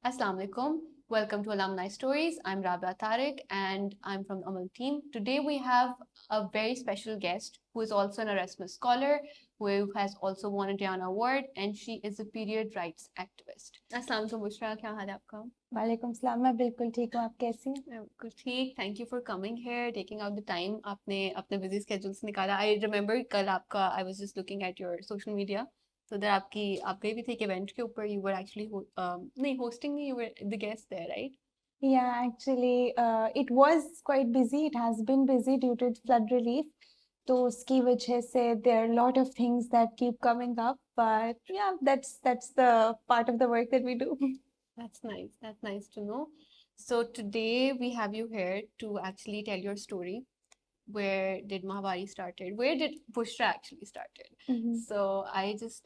Assalamu alaikum. Welcome to Alumni Stories. I'm Rabia Tariq and I'm from the Amal team. Today we have a very special guest who is also an Erasmus scholar, who has also won a Diana Award, and she is a period rights activist. Assalamu alaikum, Bushra. क्या हाल है आपका? वालेकुम सलाम। मैं बिल्कुल ठीक हूँ। आप कैसी हैं? मैं बिल्कुल ठीक. Thank you for coming here, taking out the time. आपने अपने busy schedule से निकाला. I remember कल आपका I was just looking at your social media. So that आप गए भी थे एक event के ऊपर. You were actually नहीं hosting me. You were the guest there, right? Yeah, actually, it was quite busy. It has been busy due to flood relief. तो उसकी वजह से there are a lot of things that keep coming up. But yeah, that's the part of the work that we do. That's nice. That's nice to know. So today we have you here to actually tell your story. Where did Mahwari started? Where did Bushra actually started? So I'll just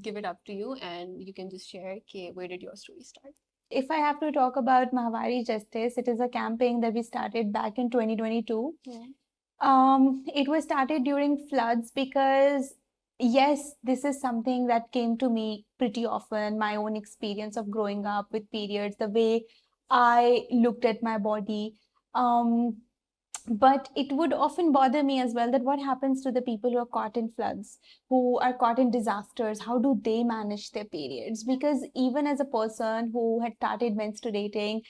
give it up to you, and you can just share. Okay, where did your story start? If I have to talk about Mahwari Justice, it is a campaign that we started back in 2022. Yeah. It was started during floods because, yes, this is something that came to me pretty often. My own experience of growing up with periods, the way I looked at my body. But it would often bother me as well that what happens to the people who are caught in floods, who are caught in disasters? How do they manage their periods? Because even as a person who had started menstruating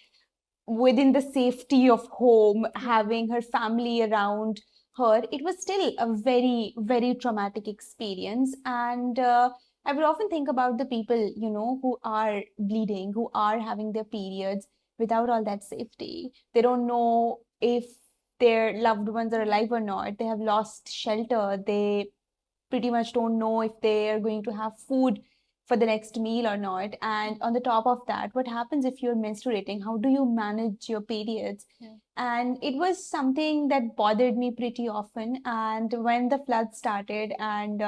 within the safety of home, having her family around her, it was still a very, very traumatic experience. And I would often think about the people, who are bleeding, who are having their periods without all that safety. They don't know if their loved ones are alive or not. They have lost shelter. They pretty much don't know if they are going to have food for the next meal or not. And on the top of that, what happens if you're menstruating? How do you manage your periods? Yeah. And it was something that bothered me pretty often. And when the flood started, and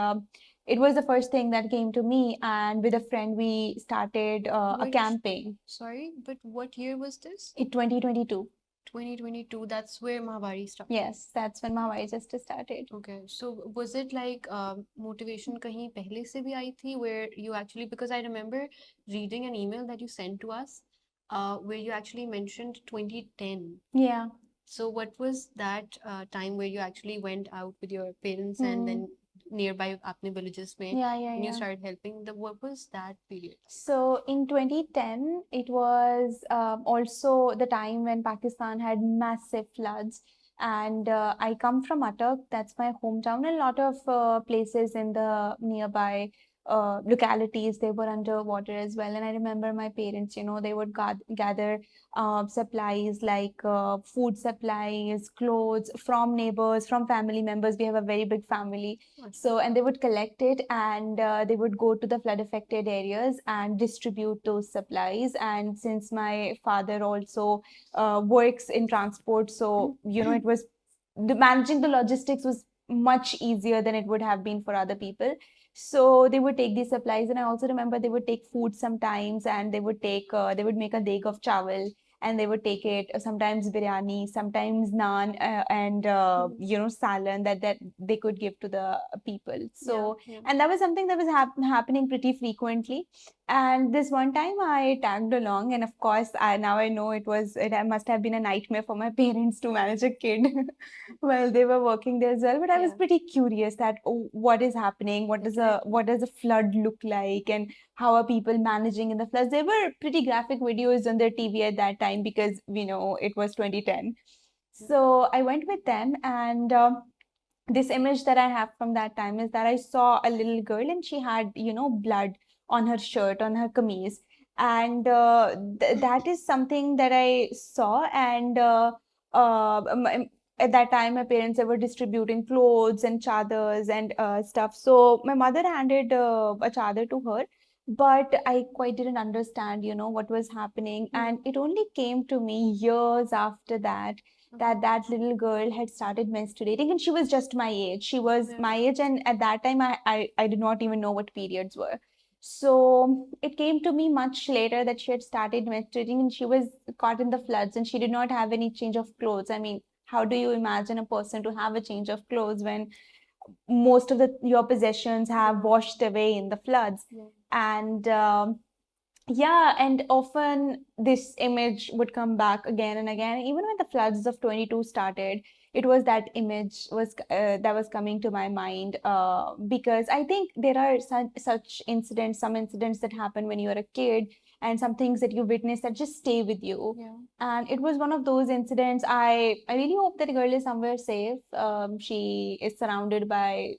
it was the first thing that came to me, and with a friend, we started a campaign. Sorry, but what year was this? In 2022. 2022, that's where Mahwari started. Yes, that's when Mahwari Justice started. Okay, so was it like motivation कहीं पहले से भी आई थी where you actually, because I remember reading an email that you sent to us where you actually mentioned 2010. Yeah. So what was that time where you actually went out with your parents and then nearby apne villages mein and you started helping? What was that period? So in 2010, it was also the time when Pakistan had massive floods. And I come from Attock, that's my hometown. A lot of places in the nearby localities, they were underwater as well. And I remember my parents, they would gather supplies like food supplies, clothes from neighbors, from family members. We have a very big family. So, and they would collect it, and they would go to the flood affected areas and distribute those supplies. And since my father also works in transport, so, it was managing the logistics was much easier than it would have been for other people. So they would take these supplies, and I also remember they would take food sometimes, and they would make a deg of chawal, and they would take it sometimes biryani, sometimes naan, and salan that they could give to the people. So and that was something that was happening pretty frequently. And this one time I tagged along, and of course now I know it must have been a nightmare for my parents to manage a kid while they were working there as well. But I was pretty curious that what is happening, what does a flood look like, and how are people managing in the floods. There were pretty graphic videos on their TV at that time because it was 2010. So I went with them, and this image that I have from that time is that I saw a little girl, and she had blood on her shirt, on her kameez. And that is something that I saw. And at that time, my parents were distributing clothes and chadars and stuff. So my mother handed a chadar to her, but I quite didn't understand, what was happening. And it only came to me years after that that little girl had started menstruating, and she was just my age. She was my age, and at that time, I did not even know what periods were. So it came to me much later that she had started menstruating, and she was caught in the floods, and she did not have any change of clothes. I mean, how do you imagine a person to have a change of clothes when most of your possessions have washed away in the floods? And Yeah, and often this image would come back again and again. Even when the floods of 22 started, it was that image was that was coming to my mind, because I think there are such incidents, some incidents that happen when you're a kid, and some things that you witness that just stay with you. Yeah. And it was one of those incidents. I really hope that girl is somewhere safe. She is surrounded by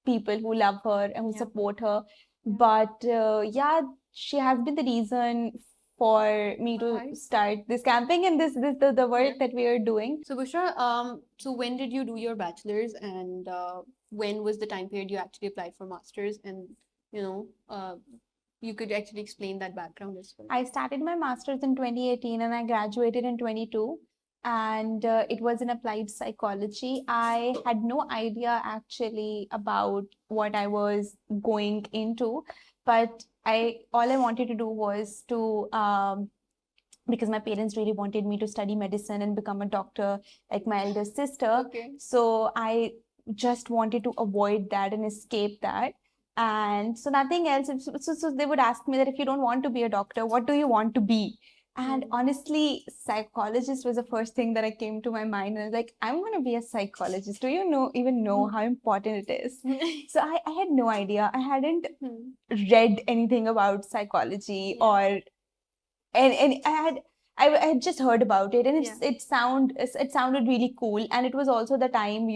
people who love her and who Yeah. support her. Yeah. But yeah, she has been the reason for me to Alright. start this camping and the work Yeah. that we are doing. So Bushra, so when did you do your bachelor's, and when was the time period you actually applied for master's? And you know, you could actually explain that background as well. I started my master's in 2018 and I graduated in 22. And it was in applied psychology. I had no idea actually about what I was going into, but all I wanted to do was to because my parents really wanted me to study medicine and become a doctor like my elder sister. Okay. So I just wanted to avoid that and escape that. And so nothing else. So they would ask me that if you don't want to be a doctor, what do you want to be? And honestly, psychologist was the first thing that I came to my mind. And I was like, I'm going to be a psychologist. Do you even know how important it is? So I had no idea. I hadn't read anything about psychology or and I had just heard about it, and it sounded really cool. And it was also the time,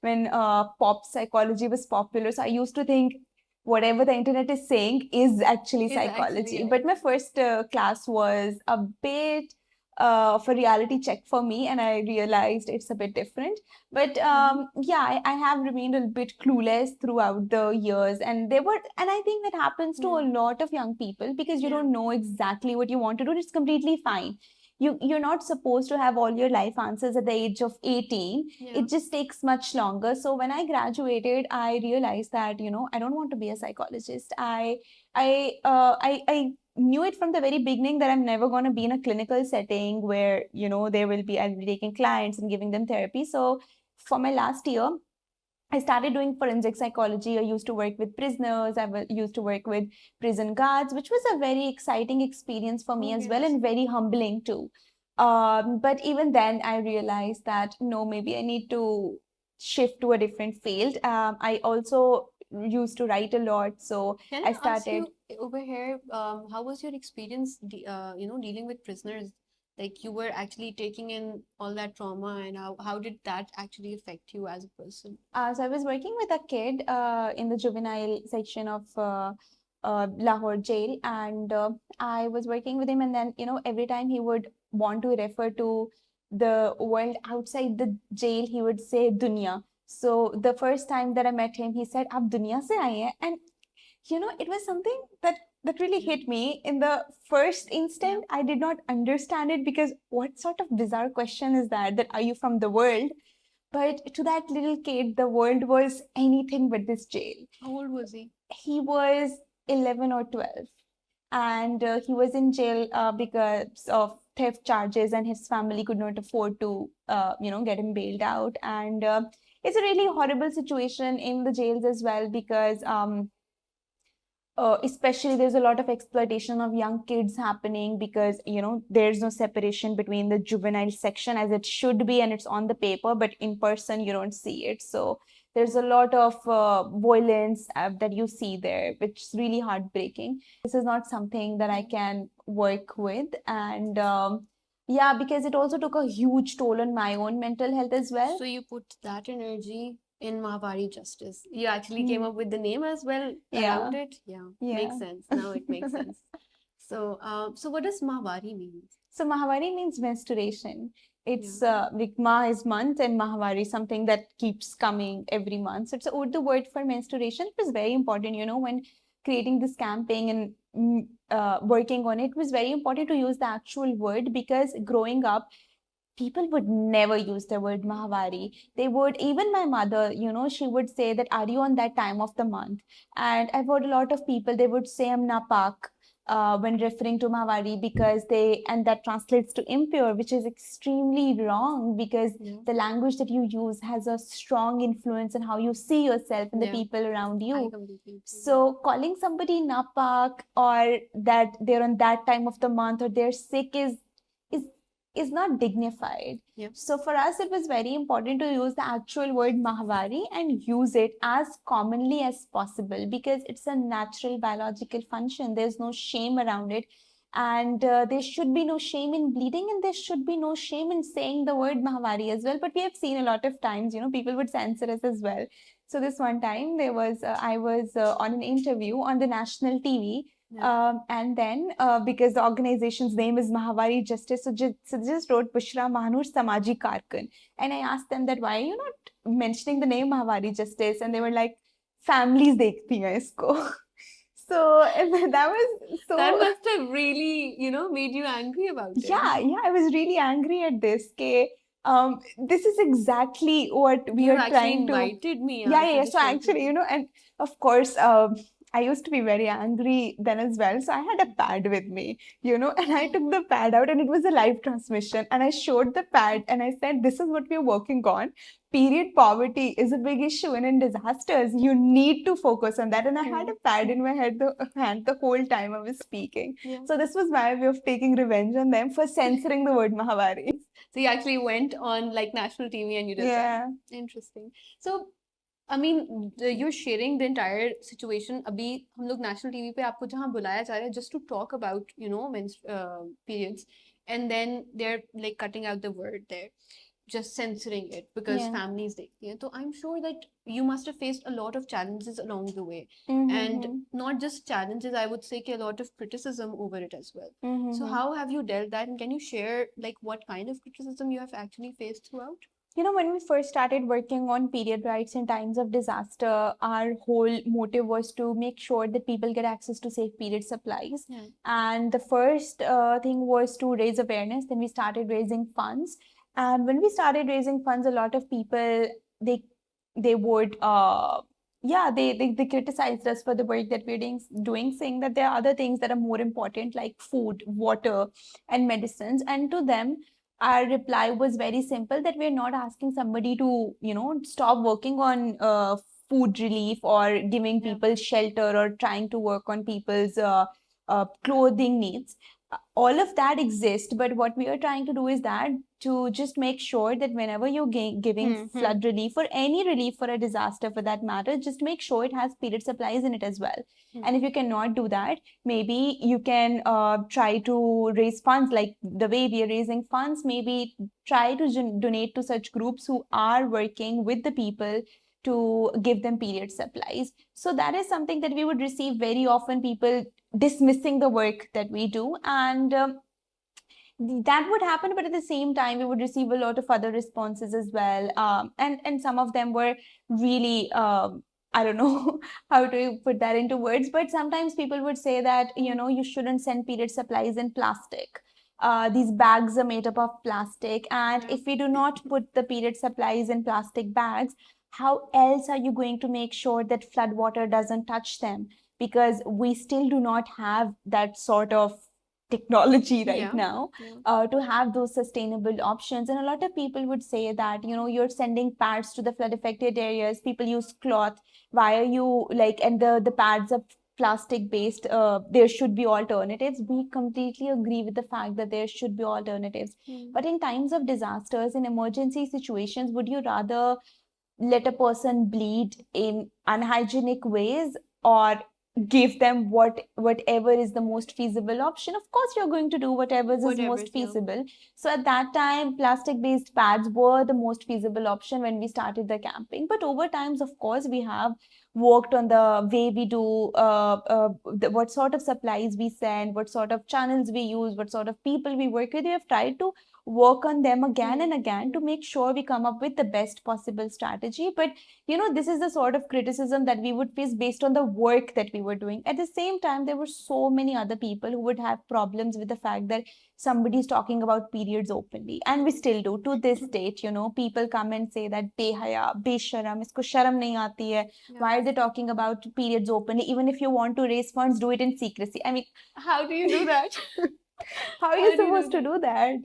when pop psychology was popular. So I used to think whatever the internet is saying is actually psychology. But my first class was a bit of a reality check for me, and I realized it's a bit different. But yeah, I have remained a bit clueless throughout the years, and I think that happens to a lot of young people because you don't know exactly what you want to do. It's completely fine. You're not supposed to have all your life answers at the age of 18. It just takes much longer. So when I graduated, I realized that I don't want to be a psychologist. I knew it from the very beginning that I'm never going to be in a clinical setting where I'll be taking clients and giving them therapy. So for my last year, I started doing forensic psychology. I used to work with prisoners. Used to work with prison guards, which was a very exciting experience for me as well, and very humbling too. But even then, I realized that no, maybe I need to shift to a different field. I also used to write a lot, so Can I ask started. you over here, how was your experience, dealing with prisoners? Like you were actually taking in all that trauma, and how did that actually affect you as a person? So I was working with a kid in the juvenile section of Lahore jail, and I was working with him. And then, every time he would want to refer to the world outside the jail, he would say dunya. So the first time that I met him, he said, "Aap dunya se aaye hain?" And it was something that really hit me. In the first instant, I did not understand it, because what sort of bizarre question is that? That are you from the world? But to that little kid, the world was anything but this jail. How old was he? He was 11 or 12. And he was in jail because of theft charges, and his family could not afford to, get him bailed out. And it's a really horrible situation in the jails as well, because especially there's a lot of exploitation of young kids happening, because there's no separation between the juvenile section as it should be, and it's on the paper, but in person you don't see it. So there's a lot of violence that you see there, which is really heartbreaking. This is not something that I can work with. And yeah, because it also took a huge toll on my own mental health as well. So you put that energy in Mahwari Justice. You actually came up with the name as well around it. Yeah, makes sense. Now it makes sense. So, so what does Mahwari mean? So Mahwari means menstruation. It's like Ma is month, and Mahwari something that keeps coming every month. So it's a Urdu word for menstruation. It was very important, when creating this campaign and working on it. It was very important to use the actual word, because growing up, people would never use the word Mahwari. They would, even my mother, she would say that, are you on that time of the month? And I've heard a lot of people, they would say, I'm napak. when referring to Mahwari, because and that translates to impure, which is extremely wrong, because the language that you use has a strong influence on how you see yourself and the people around you. So calling somebody napak, or that they're on that time of the month, or they're sick, is not dignified. So for us, it was very important to use the actual word Mahwari and use it as commonly as possible, because it's a natural biological function. There's no shame around it. And there should be no shame in bleeding, and there should be no shame in saying the word Mahwari as well. But we have seen a lot of times, people would censor us as well. So this one time, I was on an interview on the national TV. And then because the organization's name is Mahwari Justice, so just wrote Bushra Mahnoor Samaji Karkan. And I asked them that, why are you not mentioning the name Mahwari Justice? And they were like, families dekhti hain isko. So that was so. That must have really, made you angry about it. Yeah, I was really angry at this. This is exactly what we are trying to. You invited me. Yeah. So actually, and of course, I used to be very angry then as well. So I had a pad with me, and I took the pad out, and it was a live transmission. And I showed the pad and I said, this is what we're working on. Period poverty is a big issue. And in disasters, you need to focus on that. And I had a pad in my hand the whole time I was speaking. So this was my way of taking revenge on them for censoring the word Mahwari. So you actually went on like national TV and you did that. Interesting. So I mean, you're sharing the entire situation. अभी हम लोग national TV पे आपको जहाँ बुलाया जा रहा है just to talk about periods, and then they're like cutting out the word there, just censoring it because families देखती हैं. So I'm sure that you must have faced a lot of challenges along the way, and not just challenges. I would say a lot of criticism over it as well. So how have you dealt that, and can you share like what kind of criticism you have actually faced throughout? When we first started working on period rights in times of disaster, our whole motive was to make sure that people get access to safe period supplies. And the first thing was to raise awareness. Then we started raising funds. And when we started raising funds, a lot of people, they would, they criticized us for the work that we're doing, saying that there are other things that are more important, like food, water, and medicines. And to them, our reply was very simple, that we're not asking somebody to, stop working on food relief or giving people shelter or trying to work on people's clothing needs. All of that exists, but what we are trying to do is that to just make sure that whenever you're giving flood relief or any relief for a disaster for that matter, just make sure it has period supplies in it as well. And if you cannot do that, maybe you can try to raise funds like the way we are raising funds. Maybe try to donate to such groups who are working with the people to give them period supplies. So that is something that we would receive very often, people dismissing the work that we do. And that would happen, but at the same time, we would receive a lot of other responses as well. And some of them were really, I don't know how to put that into words, but sometimes people would say that, you shouldn't send period supplies in plastic. These bags are made up of plastic. And if we do not put the period supplies in plastic bags, how else are you going to make sure that flood water doesn't touch them? Because we still do not have that sort of technology right now to have those sustainable options. And a lot of people would say that, you're sending pads to the flood affected areas, people use cloth, why are you and the pads are plastic based, there should be alternatives. We completely agree with the fact that there should be alternatives. But in times of disasters, in emergency situations, would you rather let a person bleed in unhygienic ways or give them whatever is the most feasible option? Of course, you're going to do whatever is most feasible. So at that time, plastic-based pads were the most feasible option when we started the campaign. But over times, of course, we have worked on the way we do, what sort of supplies we send, what sort of channels we use, what sort of people we work with. We have tried to work on them again and again to make sure we come up with the best possible strategy. But this is the sort of criticism that we would face based on the work that we were doing. At the same time, there were so many other people who would have problems with the fact that somebody's talking about periods openly, and we still do to this date. People come and say that behaya, besharam, isko sharam nahi aati hai. Why are they talking about periods openly? Even if you want to raise funds, do it in secrecy. I mean, how do you do that? how are you supposed to do that?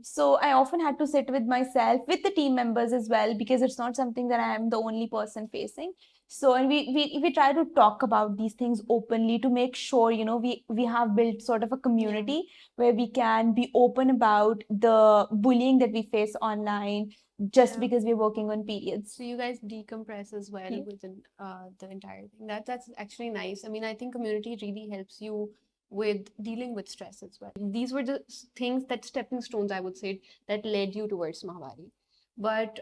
So I often had to sit with myself, with the team members as well, because it's not something that I am the only person facing. So, and we try to talk about these things openly to make sure, we have built sort of a community where we can be open about the bullying that we face online just because we're working on periods. So you guys decompress as well within the entire thing. That's actually nice. I mean, I think community really helps you with dealing with stress as well. These were the things, that stepping stones, I would say, that led you towards Mahwari. But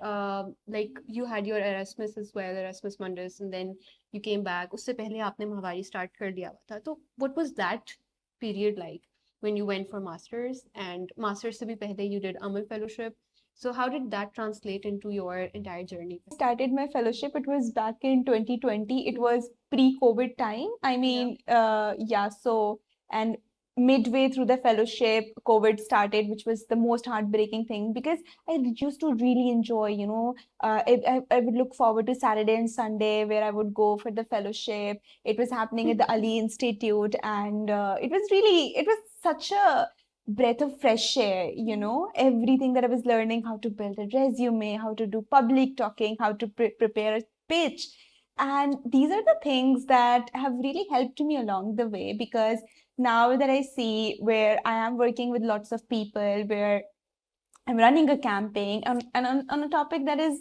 like you had your Erasmus as well, Erasmus Mundus, and then you came back. उससे पहले आपने Mahwari start कर दिया था. तो what was that period like when you went for masters, and masters से भी पहले you did Amal fellowship? So how did that translate into your entire journey? I started my fellowship. It was back in 2020. It was pre-COVID time. I mean, so, and midway through the fellowship, COVID started, which was the most heartbreaking thing, because I used to really enjoy, I would look forward to Saturday and Sunday where I would go for the fellowship. It was happening at the Ali Institute, and it was such a breath of fresh air, everything that I was learning, how to build a resume, how to do public talking, how to prepare a pitch. And these are the things that have really helped me along the way, because now that I see where I am working with lots of people, where I'm running a campaign and on a topic that is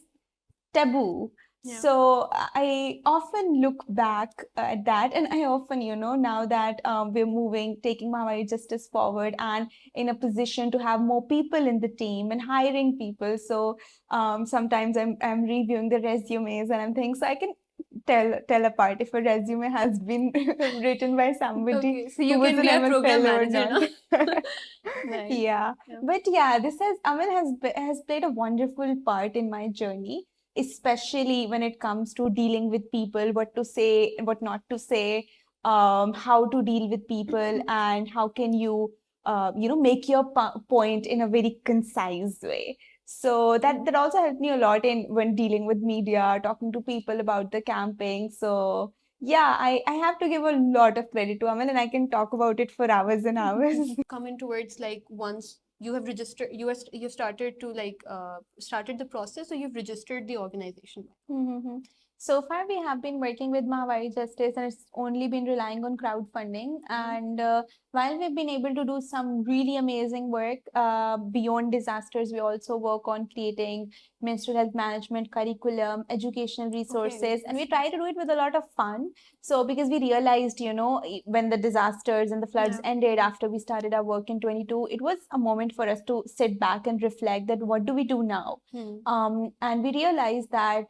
taboo. So I often look back at that, and I often, now that we're taking Mahwari Justice forward and in a position to have more people in the team and hiring people. So sometimes I'm reviewing the resumes and I'm thinking, so I can tell apart if a resume has been written by somebody so you who was can an be a ML program fellow or manager, not. Nice. Yeah. But this Amal has played a wonderful part in my journey, especially when it comes to dealing with people, what to say, what not to say, how to deal with people, and how can you, make your point in a very concise way. So that also helped me a lot in when dealing with media, talking to people about the camping. So yeah, I have to give a lot of credit to Amal, and I can talk about it for hours and hours. Coming towards, like, once you have registered, you started to started the process, so you've registered the organization. So far, we have been working with Mahwari Justice, and it's only been relying on crowdfunding. And while we've been able to do some really amazing work beyond disasters, we also work on creating menstrual health management curriculum, educational resources, and we try to do it with a lot of fun. So because we realized, when the disasters and the floods ended after we started our work in 22, it was a moment for us to sit back and reflect that what do we do now? And we realized that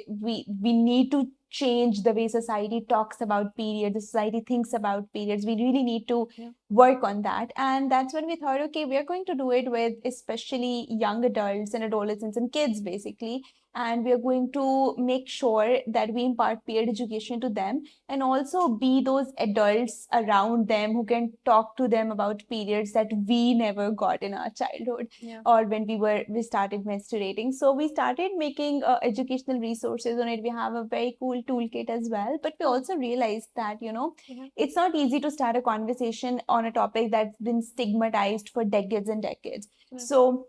we need to change the way society talks about periods, the society thinks about periods. We really need to work on that. And that's when we thought, okay, we are going to do it with especially young adults and adolescents and kids, basically. And we are going to make sure that we impart period education to them, and also be those adults around them who can talk to them about periods that we never got in our childhood or when we started menstruating. So we started making educational resources on it. We have a very cool toolkit as well, but we also realized that it's not easy to start a conversation on a topic that's been stigmatized for decades and decades. So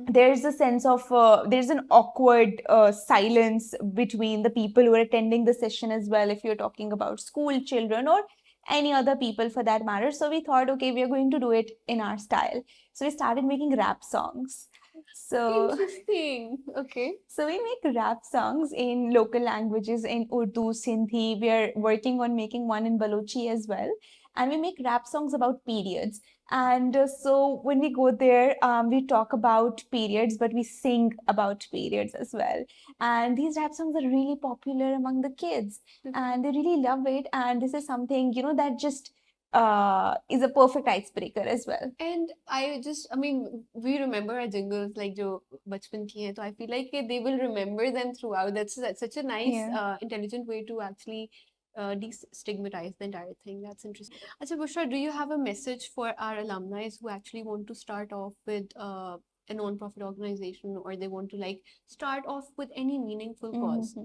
there's a sense of there's an awkward silence between the people who are attending the session as well, if you're talking about school children or any other people for that matter. So we thought, okay, we are going to do it in our style. So we started making rap songs. So interesting. Okay. So we make rap songs in local languages, in Urdu, Sindhi. We are working on making one in Balochi as well. And we make rap songs about periods. And so when we go there, we talk about periods, but we sing about periods as well. And these rap songs are really popular among the kids, and they really love it. And this is something, that just is a perfect icebreaker as well. And I mean, we remember our jingles like jo bachpan ki hai, so I feel like they will remember them throughout. That's such a nice, intelligent way to actually destigmatize the entire thing. That's interesting. Acha, Bushra, do you have a message for our alumni who actually want to start off with a non-profit organization, or they want to like start off with any meaningful cause?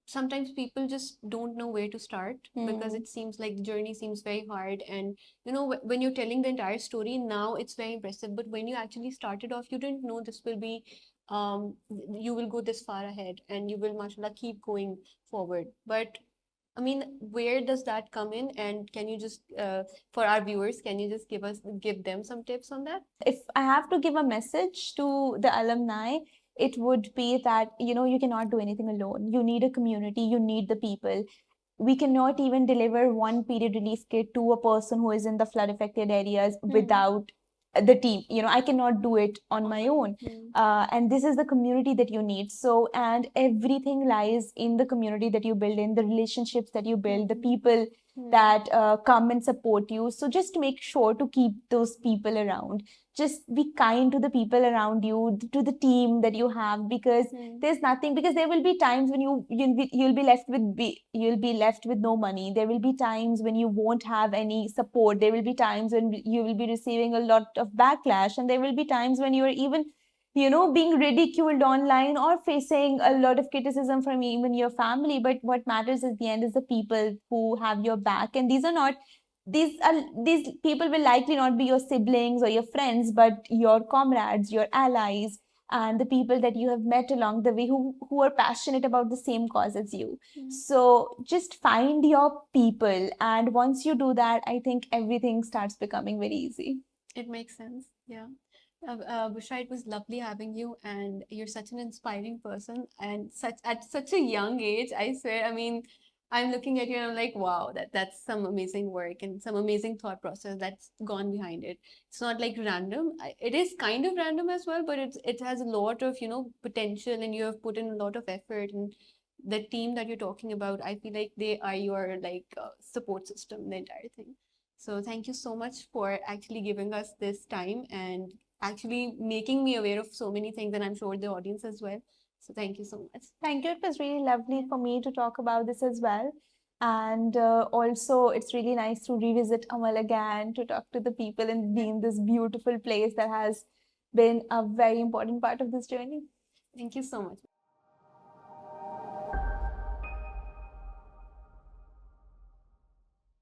Sometimes people just don't know where to start because it seems like the journey seems very hard. And you know, when you're telling the entire story now, it's very impressive. But when you actually started off, you didn't know this will be, you will go this far ahead and you will, mashallah, keep going forward. But I mean, where does that come in? And can you just, for our viewers, can you just give them some tips on that? If I have to give a message to the alumni, it would be that, you cannot do anything alone. You need a community, you need the people. We cannot even deliver one period relief kit to a person who is in the flood affected areas without the team. I cannot do it on my own. And this is the community that you need. So, and everything lies in the community that you build, in the relationships that you build, the people that come and support you. So just make sure to keep those people around. Just be kind to the people around you, to the team that you have, because there's nothing, because there will be times when you'll be left with no money. There will be times when you won't have any support. There will be times when you will be receiving a lot of backlash, and there will be times when you are even being ridiculed online or facing a lot of criticism from even your family. But what matters at the end is the people who have your back. And these people will likely not be your siblings or your friends, but your comrades, your allies, and the people that you have met along the way who are passionate about the same cause as you. So just find your people, and once you do that, I think everything starts becoming very easy. It makes sense. Yeah. Bushra, it was lovely having you, and you're such an inspiring person, and at such a young age. I swear. I mean, I'm looking at you and I'm like, wow, that's some amazing work and some amazing thought process that's gone behind it. It's not like random. It is kind of random as well, but it has a lot of potential, and you have put in a lot of effort. And the team that you're talking about, I feel like they are your like support system, the entire thing. So thank you so much for actually giving us this time and actually making me aware of so many things, and I'm sure the audience as well. So thank you so much. Thank you. It was really lovely for me to talk about this as well. And also, it's really nice to revisit Amal again, to talk to the people and be in this beautiful place that has been a very important part of this journey. Thank you so much.